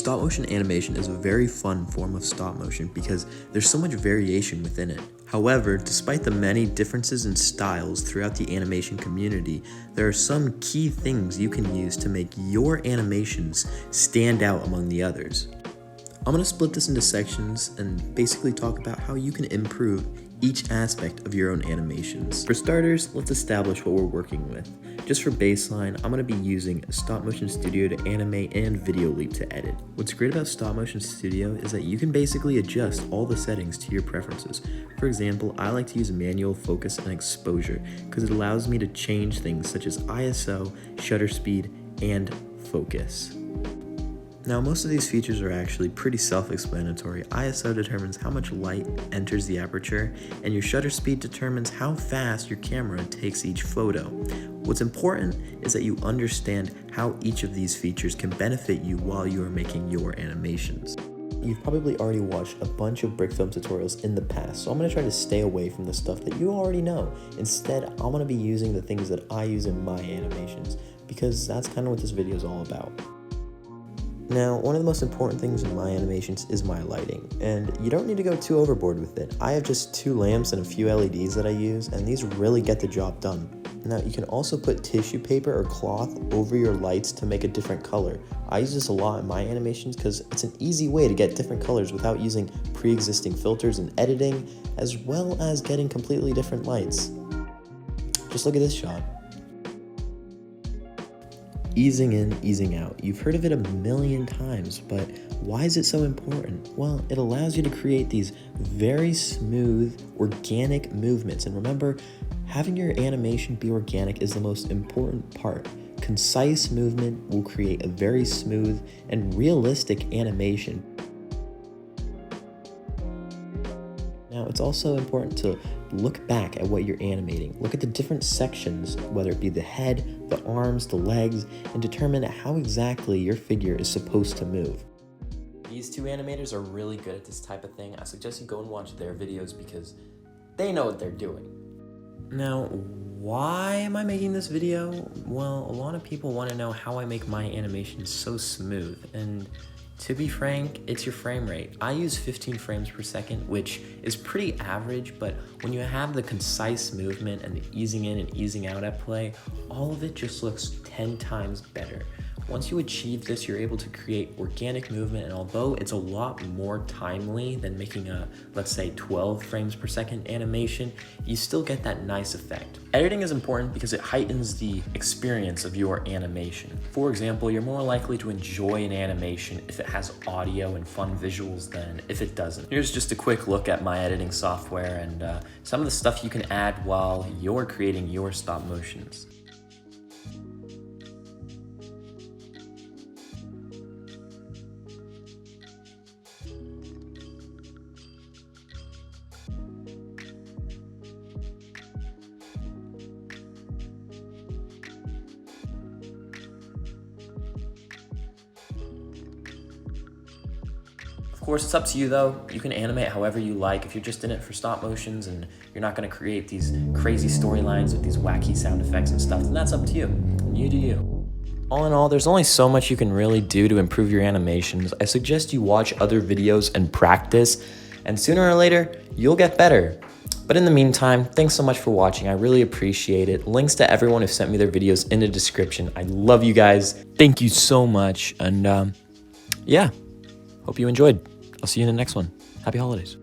Stop motion animation is a very fun form of stop motion because there's so much variation within it. However, despite the many differences in styles throughout the animation community, there are some key things you can use to make your animations stand out among the others. I'm going to split this into sections and basically talk about how you can improve each aspect of your own animations. For starters, let's establish what we're working with. Just for baseline, I'm going to be using Stop Motion Studio to animate and Video Leap to edit. What's great about Stop Motion Studio is that you can basically adjust all the settings to your preferences. For example, I like to use manual focus and exposure because it allows me to change things such as ISO, shutter speed, and focus. Now, most of these features are actually pretty self-explanatory. ISO determines how much light enters the aperture, and your shutter speed determines how fast your camera takes each photo. What's important is that you understand how each of these features can benefit you while you are making your animations. You've probably already watched a bunch of brick film tutorials in the past, so I'm going to try to stay away from the stuff that you already know. Instead, I'm going to be using the things that I use in my animations, because that's kind of what this video is all about. Now, one of the most important things in my animations is my lighting, and you don't need to go too overboard with it. I have just 2 lamps and a few LEDs that I use, and these really get the job done. Now, you can also put tissue paper or cloth over your lights to make a different color. I use this a lot in my animations because it's an easy way to get different colors without using pre-existing filters and editing, as well as getting completely different lights. Just look at this shot. Easing in, easing out. You've heard of it a million times, but why is it so important? Well, it allows you to create these very smooth, organic movements. And remember, having your animation be organic is the most important part. Concise movement will create a very smooth and realistic animation. Now, it's also important to look back at what you're animating. Look at the different sections, whether it be the head, the arms, the legs, and determine how exactly your figure is supposed to move. These 2 animators are really good at this type of thing. I suggest you go and watch their videos because they know what they're doing. Now, why am I making this video? Well, a lot of people want to know how I make my animations so smooth, and to be frank, it's your frame rate. I use 15 frames per second, which is pretty average, but when you have the concise movement and the easing in and easing out at play, all of it just looks 10 times better. Once you achieve this, you're able to create organic movement, and although it's a lot more timely than making a, let's say, 12 frames per second animation, you still get that nice effect. Editing is important because it heightens the experience of your animation. For example, you're more likely to enjoy an animation if it has audio and fun visuals than if it doesn't. Here's just a quick look at my editing software and some of the stuff you can add while you're creating your stop motions. Of course, it's up to you though. You can animate however you like. If you're just in it for stop motions and you're not going to create these crazy storylines with these wacky sound effects and stuff, then that's up to you. You do you. All in all, there's only so much you can really do to improve your animations. I suggest you watch other videos and practice, and sooner or later, you'll get better. But in the meantime, thanks so much for watching. I really appreciate it. Links to everyone who sent me their videos in the description. I love you guys. Thank you so much. And yeah, hope you enjoyed. I'll see you in the next one. Happy holidays.